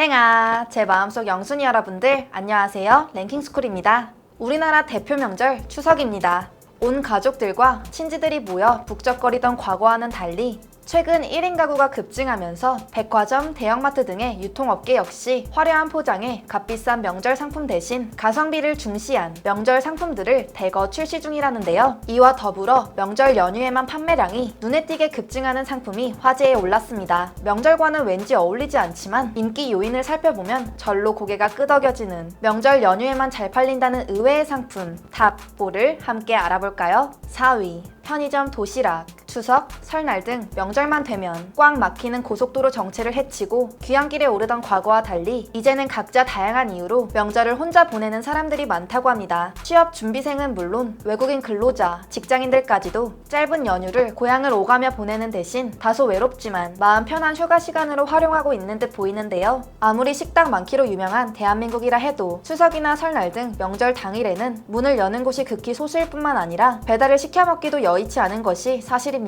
땡아, 제 마음속 영순이 여러분들 안녕하세요. 랭킹스쿨입니다. 우리나라 대표 명절 추석입니다. 온 가족들과 친지들이 모여 북적거리던 과거와는 달리 최근 1인 가구가 급증하면서 백화점, 대형마트 등의 유통업계 역시 화려한 포장에 값비싼 명절 상품 대신 가성비를 중시한 명절 상품들을 대거 출시 중이라는데요. 이와 더불어 명절 연휴에만 판매량이 눈에 띄게 급증하는 상품이 화제에 올랐습니다. 명절과는 왠지 어울리지 않지만 인기 요인을 살펴보면 절로 고개가 끄덕여지는 명절 연휴에만 잘 팔린다는 의외의 상품 탑 4를 함께 알아볼까요? 4위 편의점 도시락. 추석, 설날 등 명절만 되면 꽉 막히는 고속도로 정체를 해치고 귀향길에 오르던 과거와 달리 이제는 각자 다양한 이유로 명절을 혼자 보내는 사람들이 많다고 합니다. 취업 준비생은 물론 외국인 근로자, 직장인들까지도 짧은 연휴를 고향을 오가며 보내는 대신 다소 외롭지만 마음 편한 휴가 시간으로 활용하고 있는 듯 보이는데요. 아무리 식당 많기로 유명한 대한민국이라 해도 추석이나 설날 등 명절 당일에는 문을 여는 곳이 극히 소수일 뿐만 아니라 배달을 시켜 먹기도 여의치 않은 것이 사실입니다.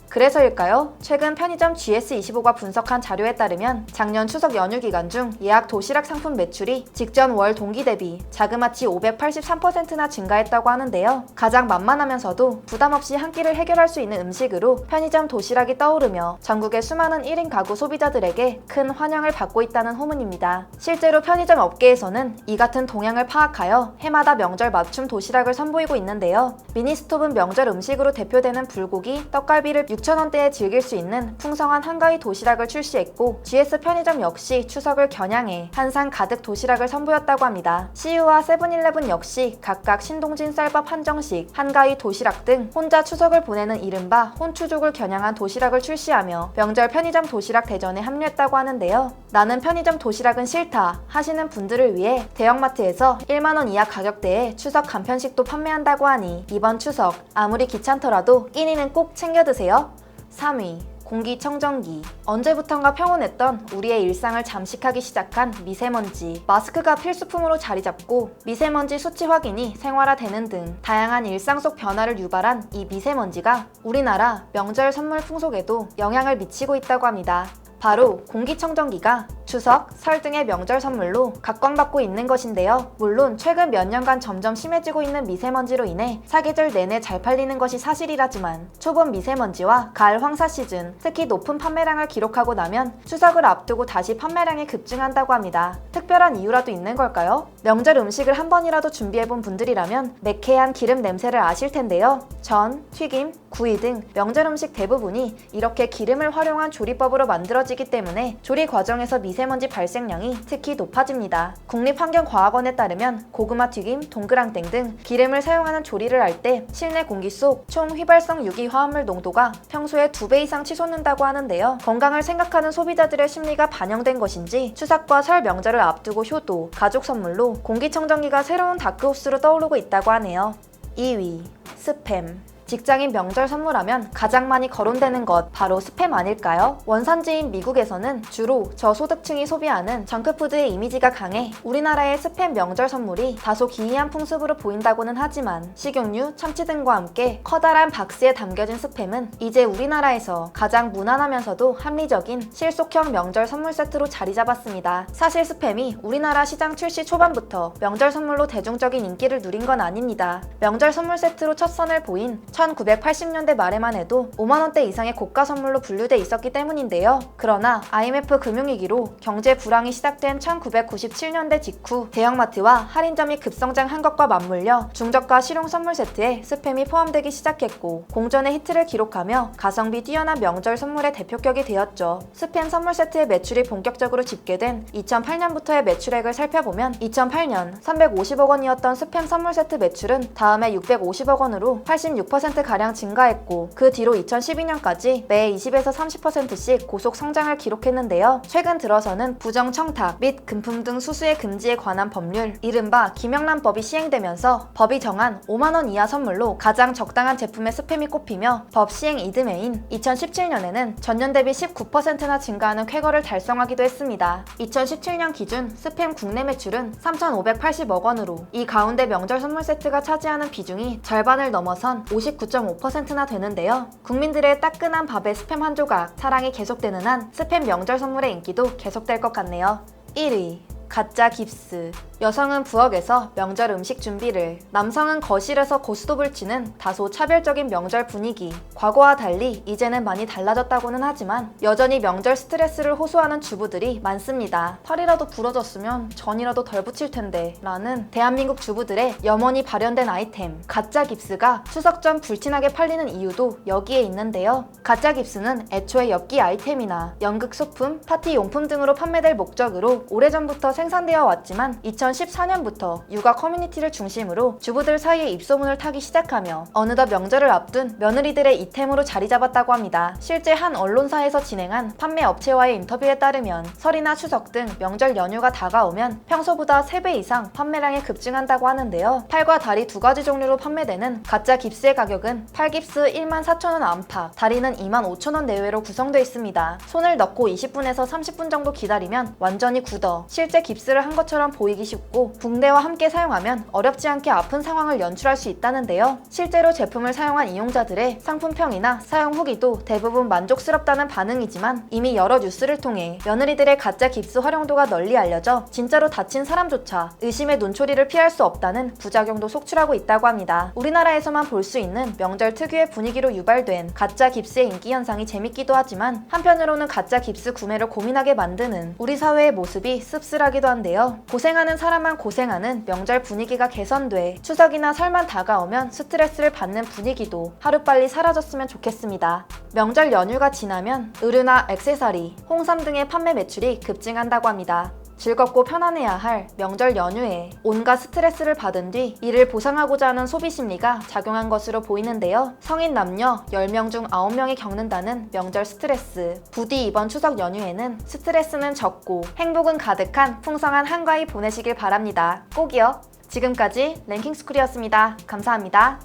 그래서일까요? 최근 편의점 GS25가 분석한 자료에 따르면 작년 추석 연휴 기간 중 예약 도시락 상품 매출이 직전 월 동기 대비 자그마치 583%나 증가했다고 하는데요. 가장 만만하면서도 부담 없이 한 끼를 해결할 수 있는 음식으로 편의점 도시락이 떠오르며 전국의 수많은 1인 가구 소비자들에게 큰 환영을 받고 있다는 후문입니다. 실제로 편의점 업계에서는 이 같은 동향을 파악하여 해마다 명절 맞춤 도시락을 선보이고 있는데요. 미니스톱은 명절 음식으로 대표되는 불고기, 떡갈비를 6,000원대에 즐길 수 있는 풍성한 한가위 도시락을 출시했고 GS 편의점 역시 추석을 겨냥해 한상 가득 도시락을 선보였다고 합니다. CU와 세븐일레븐 역시 각각 신동진 쌀밥 한정식, 한가위 도시락 등 혼자 추석을 보내는 이른바 혼추족을 겨냥한 도시락을 출시하며 명절 편의점 도시락 대전에 합류했다고 하는데요. 나는 편의점 도시락은 싫다 하시는 분들을 위해 대형마트에서 1만원 이하 가격대에 추석 간편식도 판매한다고 하니 이번 추석 아무리 귀찮더라도 끼니는 꼭 챙겨 드세요. 3위 공기청정기. 언제부턴가 평온했던 우리의 일상을 잠식하기 시작한 미세먼지. 마스크가 필수품으로 자리 잡고 미세먼지 수치 확인이 생활화되는 등 다양한 일상 속 변화를 유발한 이 미세먼지가 우리나라 명절 선물 풍속에도 영향을 미치고 있다고 합니다. 바로 공기청정기가 추석, 설 등의 명절 선물로 각광받고 있는 것인데요. 물론 최근 몇 년간 점점 심해지고 있는 미세먼지로 인해 사계절 내내 잘 팔리는 것이 사실이라지만 초봄 미세먼지와 가을 황사 시즌, 특히 높은 판매량을 기록하고 나면 추석을 앞두고 다시 판매량이 급증한다고 합니다. 특별한 이유라도 있는 걸까요? 명절 음식을 한 번이라도 준비해본 분들이라면 매캐한 기름 냄새를 아실 텐데요. 전, 튀김, 구이 등 명절 음식 대부분이 이렇게 기름을 활용한 조리법으로 만들어지기 때문에 조리 과정에서 미세먼지 발생량이 특히 높아집니다. 국립환경과학원에 따르면 고구마 튀김, 동그랑땡 등 기름을 사용하는 조리를 할 때 실내 공기 속 총 휘발성 유기 화합물 농도가 평소에 2배 이상 치솟는다고 하는데요. 건강을 생각하는 소비자들의 심리가 반영된 것인지 추석과 설 명절을 앞두고 효도, 가족 선물로 공기청정기가 새로운 다크호스로 떠오르고 있다고 하네요. 2위 스팸. 직장인 명절 선물하면 가장 많이 거론되는 것 바로 스팸 아닐까요? 원산지인 미국에서는 주로 저소득층이 소비하는 정크푸드의 이미지가 강해 우리나라의 스팸 명절 선물이 다소 기이한 풍습으로 보인다고는 하지만 식용유, 참치 등과 함께 커다란 박스에 담겨진 스팸은 이제 우리나라에서 가장 무난하면서도 합리적인 실속형 명절 선물 세트로 자리 잡았습니다. 사실 스팸이 우리나라 시장 출시 초반부터 명절 선물로 대중적인 인기를 누린 건 아닙니다. 명절 선물 세트로 첫 선을 보인 1980년대 말에만 해도 5만원대 이상의 고가 선물로 분류돼 있었기 때문인데요. 그러나 IMF 금융위기로 경제 불황이 시작된 1997년대 직후 대형마트와 할인점이 급성장한 것과 맞물려 중저가 실용 선물 세트에 스팸이 포함되기 시작했고 공전의 히트를 기록하며 가성비 뛰어난 명절 선물의 대표격이 되었죠. 스팸 선물 세트의 매출이 본격적으로 집계된 2008년부터의 매출액을 살펴보면 2008년 350억 원이었던 스팸 선물 세트 매출은 다음해 650억 원으로 86%가량 증가했고 그 뒤로 2012년까지 매 20에서 30%씩 고속 성장을 기록했는데요. 최근 들어서는 부정 청탁 및 금품 등 수수의 금지에 관한 법률, 이른바 김영란법이 시행되면서 법이 정한 5만원 이하 선물로 가장 적당한 제품의 스팸이 꼽히며 법 시행 이듬해인 2017년에는 전년 대비 19%나 증가하는 쾌거를 달성하기도 했습니다. 2017년 기준 스팸 국내 매출은 3,580억 원으로 이 가운데 명절 선물 세트가 차지하는 비중이 절반을 넘어선 59.5%나 되는데요. 국민들의 따끈한 밥에 스팸 한 조각, 사랑이 계속되는 한 스팸 명절 선물의 인기도 계속될 것 같네요. 1위 가짜 깁스. 여성은 부엌에서 명절 음식 준비를, 남성은 거실에서 고스톱을 치는 다소 차별적인 명절 분위기. 과거와 달리 이제는 많이 달라졌다고는 하지만 여전히 명절 스트레스를 호소하는 주부들이 많습니다. 팔이라도 부러졌으면 전이라도 덜 붙일 텐데 라는 대한민국 주부들의 염원이 발현된 아이템 가짜 깁스가 추석 전 불티나게 팔리는 이유도 여기에 있는데요. 가짜 깁스는 애초에 엽기 아이템이나 연극 소품, 파티 용품 등으로 판매될 목적으로 오래전부터 생산되어 왔지만 2014년부터 육아 커뮤니티를 중심으로 주부들 사이에 입소문을 타기 시작하며 어느덧 명절을 앞둔 며느리들의 이템으로 자리 잡았다고 합니다. 실제 한 언론사에서 진행한 판매 업체와의 인터뷰에 따르면 설이나 추석 등 명절 연휴가 다가오면 평소보다 3배 이상 판매량이 급증한다고 하는데요. 팔과 다리 두 가지 종류로 판매되는 가짜 깁스의 가격은 팔깁스 14,000원 안팎, 다리는 25,000원 내외로 구성되어 있습니다. 손을 넣고 20분에서 30분 정도 기다리면 완전히 굳어 실제 깁스를 한 것처럼 보이기 쉽고 붕대와 함께 사용하면 어렵지 않게 아픈 상황을 연출할 수 있다는데요. 실제로 제품을 사용한 이용자들의 상품평이나 사용 후기도 대부분 만족스럽다는 반응이지만 이미 여러 뉴스를 통해 며느리들의 가짜 깁스 활용도가 널리 알려져 진짜로 다친 사람조차 의심의 눈초리를 피할 수 없다는 부작용도 속출하고 있다고 합니다. 우리나라에서만 볼 수 있는 명절 특유의 분위기로 유발된 가짜 깁스의 인기 현상이 재밌기도 하지만 한편으로는 가짜 깁스 구매를 고민하게 만드는 우리 사회의 모습이 씁쓸하기도 한데요. 고생하는 사람만 고생하는 명절 분위기가 개선돼 추석이나 설만 다가오면 스트레스를 받는 분위기도 하루빨리 사라졌으면 좋겠습니다. 명절 연휴가 지나면 의류나 액세서리, 홍삼 등의 판매 매출이 급증한다고 합니다. 즐겁고 편안해야 할 명절 연휴에 온갖 스트레스를 받은 뒤 이를 보상하고자 하는 소비 심리가 작용한 것으로 보이는데요. 성인 남녀 10명 중 9명이 겪는다는 명절 스트레스. 부디 이번 추석 연휴에는 스트레스는 적고 행복은 가득한 풍성한 한가위 보내시길 바랍니다. 꼭이요. 지금까지 랭킹스쿨이었습니다. 감사합니다.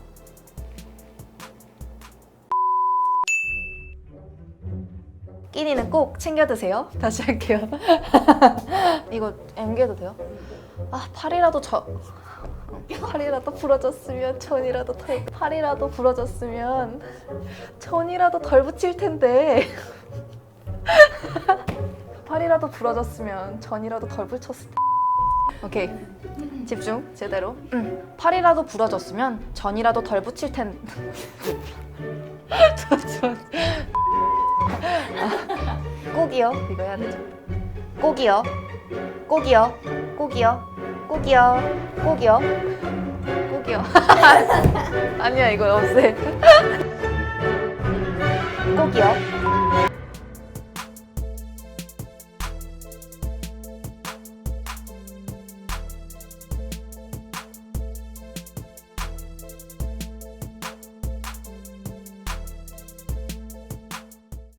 끼니는 꼭 챙겨 드세요. 다시 할게요. 이거 앵겨도 돼요? 아, 팔이라도 부러졌으면 전이라도 덜 붙일 텐데. 팔이라도 부러졌으면 전이라도 덜 붙였을 텐데. 오케이. 집중. 제대로. 팔이라도 부러졌으면 전이라도 덜 붙일 텐데. 꼭이요. 이거 해야 되죠. 꼭이요. 아니야, 이거 없애. 꼭이요.